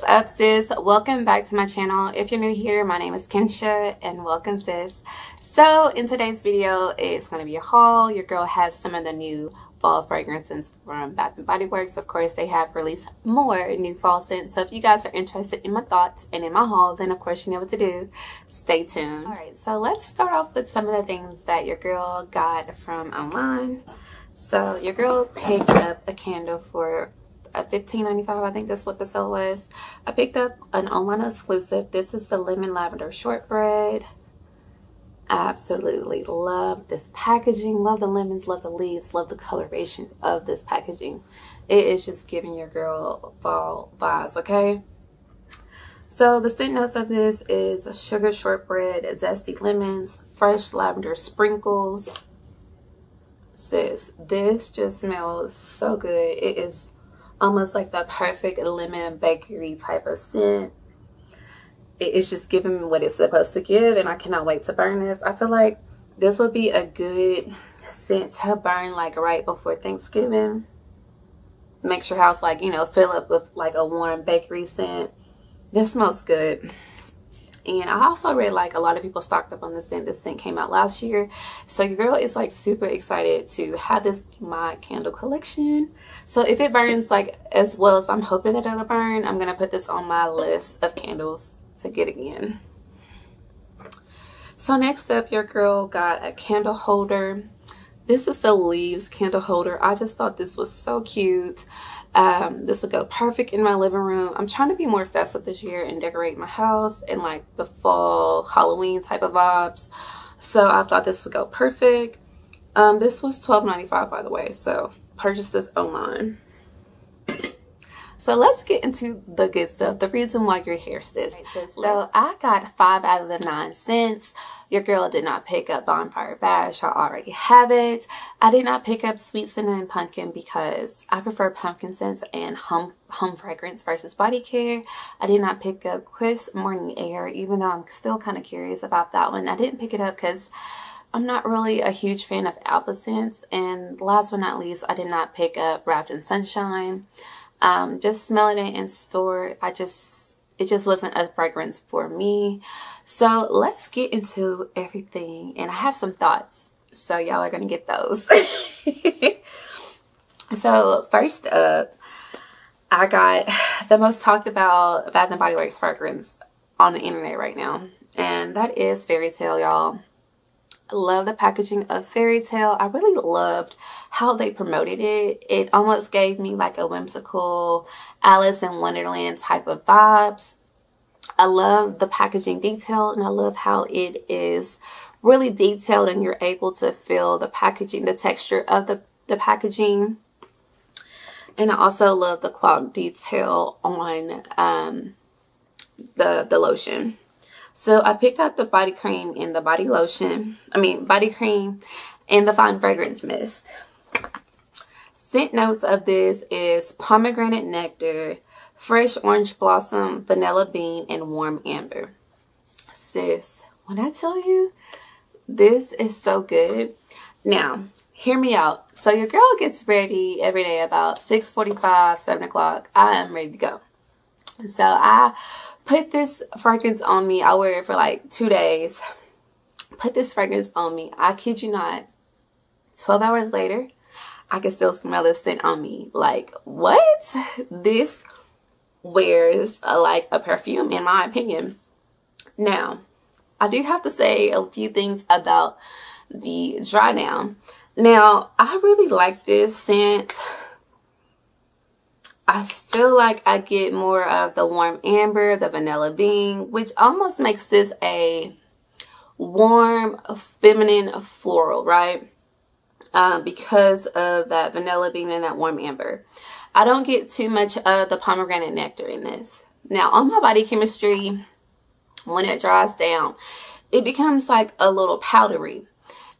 up, sis? Welcome back to my channel. If you're new here, my name is Kensha and welcome, sis. So in today's video, it's going to be a haul. Your girl has some of the new fall fragrances from Bath and Body Works. Of course, they have released more new fall scents. So if you guys are interested in my thoughts and in my haul, then of course you know what to do. Stay tuned. All right, so let's start off with some of the things that your girl got from online. So your girl picked up a candle for $15.95. I think that's what the sale was. I picked up an online exclusive. This is the lemon lavender shortbread. Absolutely love this packaging, love the lemons, love the leaves, love the coloration of this packaging. It is just giving your girl fall vibes, okay? So the scent notes of this is sugar shortbread, zesty lemons, fresh lavender sprinkles. Sis, this just smells so good. It is almost like the perfect lemon bakery type of scent. It's just giving me what it's supposed to give, and I cannot wait to burn this. I feel like this would be a good scent to burn like right before Thanksgiving. Makes your house like, you know, fill up with like a warm bakery scent. This smells good. And I also read like a lot of people stocked up on this scent. This scent came out last year. So your girl is like super excited to have this in my candle collection. So if it burns like as well as I'm hoping that it'll burn, I'm going to put this on my list of candles to get again. So next up, your girl got a candle holder. This is the leaves candle holder. I just thought this was so cute. This would go perfect in my living room. I'm trying to be more festive this year and decorate my house in like the fall Halloween type of vibes. So I thought this would go perfect. This was $12.95 by the way. So purchased this online. So let's get into the good stuff. The reason why you're here, sis. So I got 5 out of the 9 scents. Your girl did not pick up Bonfire Bash. I already have it. I did not pick up Sweet Cinnamon Pumpkin because I prefer pumpkin scents and home fragrance versus body care. I did not pick up Crisp Morning Air, even though I'm still kind of curious about that one. I didn't pick it up because I'm not really a huge fan of apple scents. And last but not least, I did not pick up Wrapped in Sunshine. Just smelling it in store, it just wasn't a fragrance for me. So let's get into everything, and I have some thoughts, so y'all are gonna get those. So first up, I got the most talked about Bath and Body Works fragrance on the internet right now, and that is Fairytale, y'all. I love the packaging of Fairytale. I really loved how they promoted it. It almost gave me like a whimsical Alice in Wonderland type of vibes. I love the packaging detail, and I love how it is really detailed and you're able to feel the packaging, the texture of the packaging. And I also love the clock detail on the lotion. So I picked up the body cream and the body lotion. Body cream and the fine fragrance mist. Scent notes of this is pomegranate nectar, fresh orange blossom, vanilla bean, and warm amber. Sis, when I tell you, this is so good. Now, hear me out. So your girl gets ready every day about 6:45, 7 o'clock. I am ready to go. And so I put this fragrance on me. I wear it for like 2 days. Put this fragrance on me. I kid you not. 12 hours later, I can still smell the scent on me. Like, what? This wears like a perfume in my opinion. Now, I do have to say a few things about the dry down. Now, I really like this scent. I feel like I get more of the warm amber, the vanilla bean, which almost makes this a warm, feminine floral, right? Because of that vanilla bean and that warm amber. I don't get too much of the pomegranate nectar in this. Now, on my body chemistry, when it dries down, it becomes like a little powdery.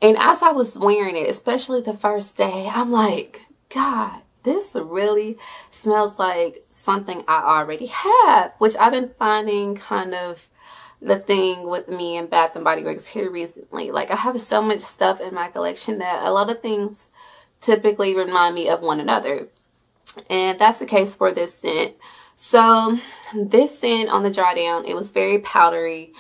And as I was wearing it, especially the first day, I'm like, God, this really smells like something I already have, which I've been finding kind of the thing with me and Bath and Body Works here recently. Like, I have so much stuff in my collection that a lot of things typically remind me of one another. And that's the case for this scent. So this scent on the dry down, it was very powdery.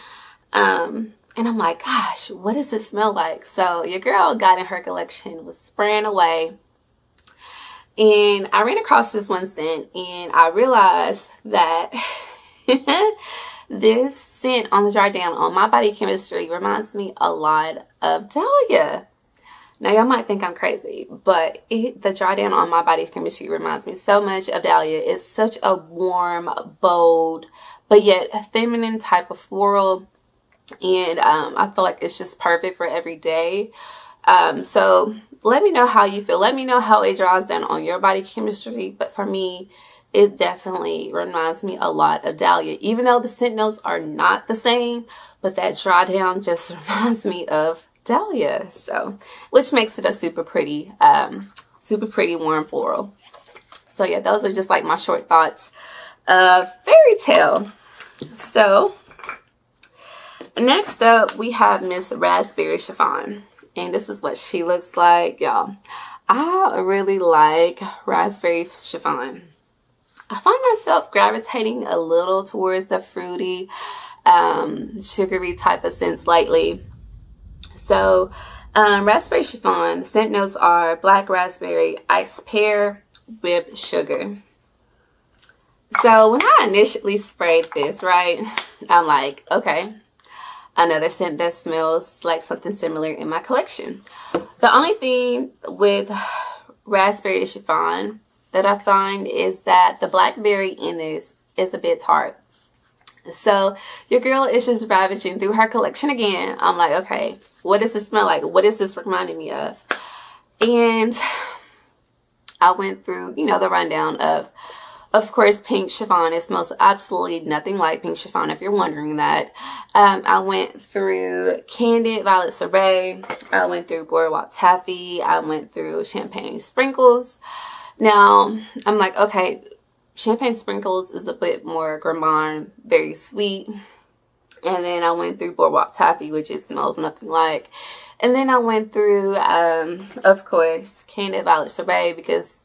And I'm like, gosh, what does it smell like? So your girl got in her collection, was spraying away. And I ran across this one scent and I realized that this scent on the dry down on my body chemistry reminds me a lot of Dahlia. Now y'all might think I'm crazy, but the dry down on my body chemistry reminds me so much of Dahlia. It's such a warm, bold, but yet a feminine type of floral. And I feel like it's just perfect for every day. So let me know how you feel. Let me know how it draws down on your body chemistry. But for me, it definitely reminds me a lot of Dahlia. Even though the scent notes are not the same, but that dry down just reminds me of Dahlia. So, which makes it a super pretty warm floral. So yeah, those are just like my short thoughts of Fairytale. So next up, we have Miss Raspberry Chiffon. And this is what she looks like, y'all. I really like Raspberry Chiffon. I find myself gravitating a little towards the fruity, sugary type of scents lately. So, Raspberry Chiffon, scent notes are black raspberry, iced pear, whipped sugar. So, when I initially sprayed this, right, I'm like, okay, another scent that smells like something similar in my collection. The only thing with Raspberry Chiffon that I find is that the blackberry in this is a bit tart. So your girl is just ravaging through her collection again. I'm like, okay, what does this smell like? What is this reminding me of? And I went through, you know, the rundown of course, pink chiffon. It smells absolutely nothing like pink chiffon, if you're wondering that. I went through Candied Violet Sorbet. I went through Boardwalk Taffy. I went through Champagne Sprinkles. Now, I'm like, okay, Champagne Sprinkles is a bit more gourmand, very sweet. And then I went through Boardwalk Taffy, which it smells nothing like. And then I went through, of course, Candied Violet Sorbet because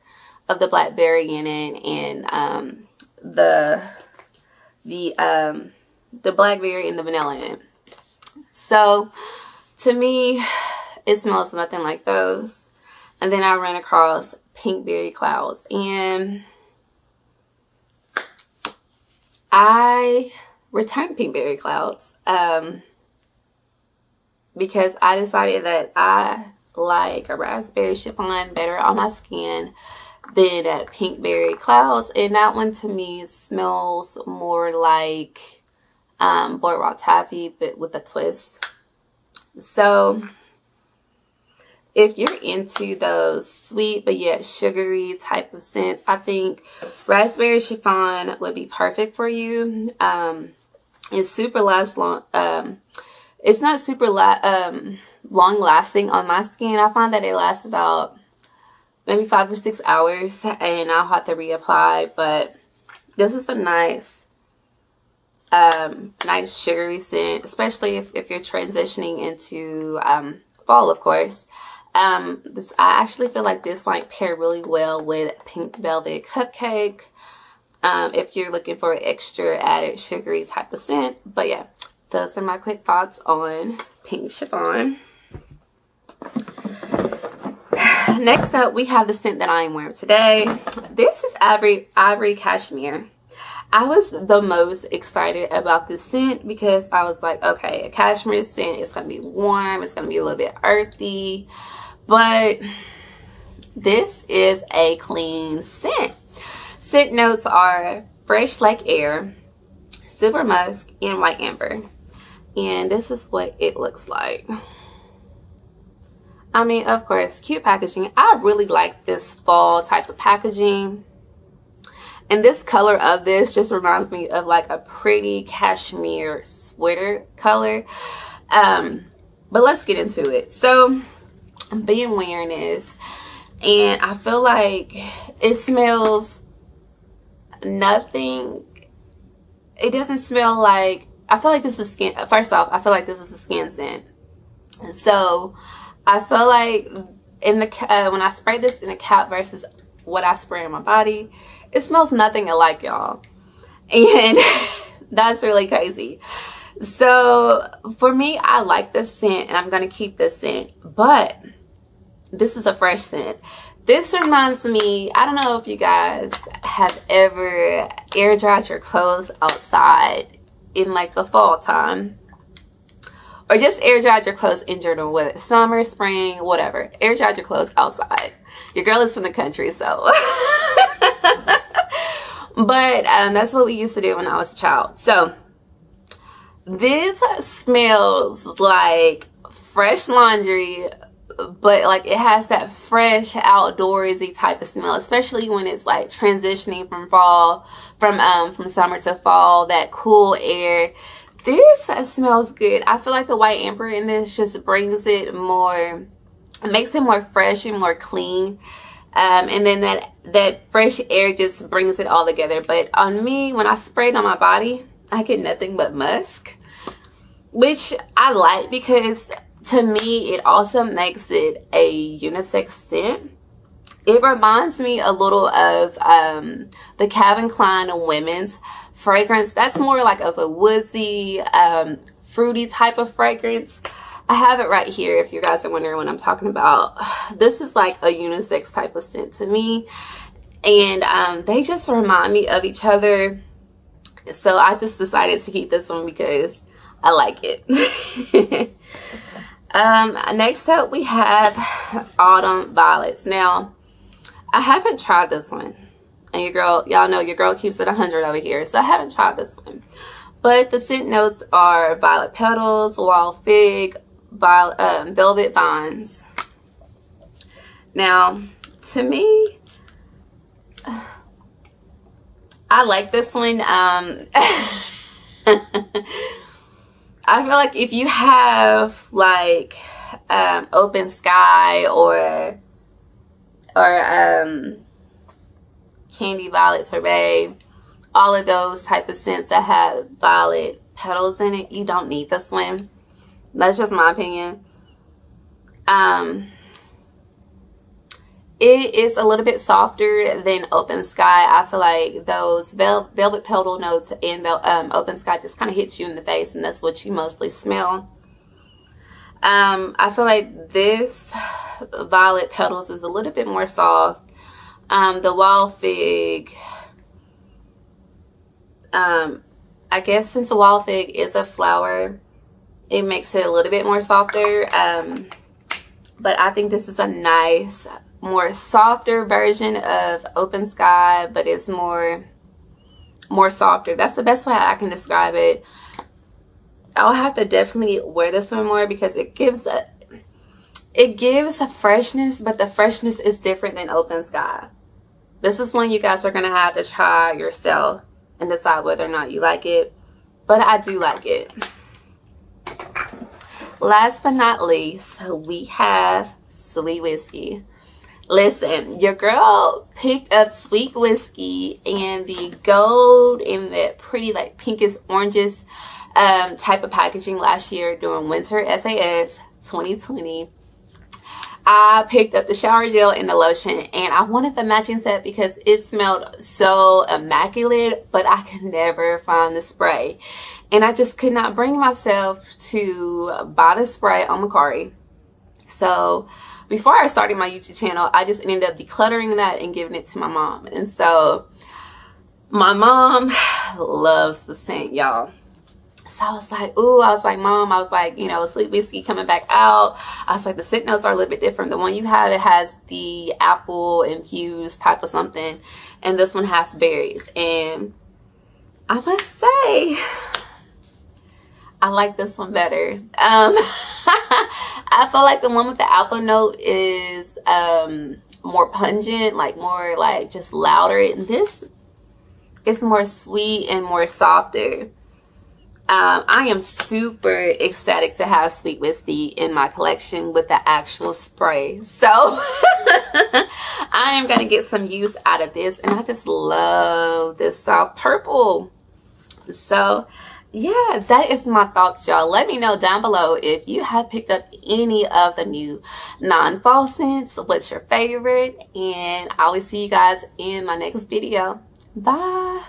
of the blackberry in it, and the blackberry and the vanilla in it. So to me, it smells nothing like those. And then I ran across Pinkberry Clouds, and I returned Pinkberry Clouds because I decided that I like a Raspberry Chiffon better on my skin than Pinkberry Clouds, and that one to me smells more like Boardwalk Taffy but with a twist. So if you're into those sweet but yet sugary type of scents, I think Raspberry Chiffon would be perfect for you. It's super it's not super long lasting on my skin. I find that it lasts about maybe 5 or 6 hours, and I'll have to reapply. But this is a nice sugary scent, especially if you're transitioning into fall, of course. I actually feel like this might pair really well with Pink Velvet Cupcake if you're looking for an extra added sugary type of scent. But yeah, those are my quick thoughts on Pink Chiffon. Next up, we have the scent that I am wearing today. This is Ivory Cashmere. I was the most excited about this scent because I was like, okay, a cashmere scent, it's going to be warm, it's going to be a little bit earthy, but this is a clean scent. Scent notes are fresh like air, silver musk, and white amber. And this is what it looks like. I mean, of course, cute packaging. I really like this fall type of packaging. And this color of this just reminds me of like a pretty cashmere sweater color. But let's get into it. So I'm being wearing this, and I feel like it smells nothing. It doesn't smell like, I feel like this is skin. First off, I feel like this is a skin scent. And so I feel like in the when I spray this in a cap versus what I spray on my body, it smells nothing alike, y'all. And that's really crazy. So for me, I like this scent and I'm going to keep this scent, but this is a fresh scent. This reminds me, I don't know if you guys have ever air dried your clothes outside in like the fall time, or just air dried your clothes in general, whether it's summer, spring, whatever. Air dried your clothes outside. Your girl is from the country, so. But that's what we used to do when I was a child. So this smells like fresh laundry, but like it has that fresh outdoorsy type of smell, especially when it's like transitioning from fall, from summer to fall, that cool air. This smells good. I feel like the white amber in this just brings it more, it makes it more fresh and more clean. And then that fresh air just brings it all together. But on me, when I spray it on my body, I get nothing but musk, which I like because to me, it also makes it a unisex scent. It reminds me a little of the Calvin Klein women's fragrance. That's more like of a woodsy, fruity type of fragrance. I have it right here if you guys are wondering what I'm talking about. This is like a unisex type of scent to me. And they just remind me of each other. So I just decided to keep this one because I like it. Next up we have Autumn Violets. Now, I haven't tried this one. And your girl, y'all know your girl keeps it 100 over here. So I haven't tried this one. But the scent notes are violet petals, wild fig, velvet vines. Now, to me, I like this one. I feel like if you have like open sky or candy violet sorbet, all of those type of scents that have violet petals in it, you don't need this one. That's just my opinion. It is a little bit softer than Open Sky. I feel like those velvet petal notes in Open Sky just kind of hits you in the face, and that's what you mostly smell. I feel like this violet petals is a little bit more soft. The wild fig, I guess since the wild fig is a flower, it makes it a little bit more softer. But I think this is a nice, more softer version of Open Sky, but it's more softer. That's the best way I can describe it. I'll have to definitely wear this one more because it gives a freshness, but the freshness is different than Open Sky. This is one you guys are gonna have to try yourself and decide whether or not you like it, but I do like it. Last but not least, we have Sweet Whiskey. Listen, your girl picked up Sweet Whiskey and the gold and that pretty like pinkish oranges type of packaging last year during Winter SAS 2020. I picked up the shower gel and the lotion, and I wanted the matching set because it smelled so immaculate, but I could never find the spray. And I just could not bring myself to buy the spray on Mercari. So before I started my YouTube channel, I just ended up decluttering that and giving it to my mom. And so my mom loves the scent, y'all. So I was like, ooh, I was like, Mom, I was like, you know, Sweet Whiskey coming back out. I was like, the scent notes are a little bit different. The one you have, it has the apple infused type of something. And this one has berries. And I must say, I like this one better. I feel like the one with the apple note is more pungent, like more like just louder. And this is more sweet and more softer. I am super ecstatic to have Sweet Whiskey in my collection with the actual spray. So I am going to get some use out of this. And I just love this soft purple. So yeah, that is my thoughts, y'all. Let me know down below if you have picked up any of the new non-fall scents. What's your favorite? And I will see you guys in my next video. Bye.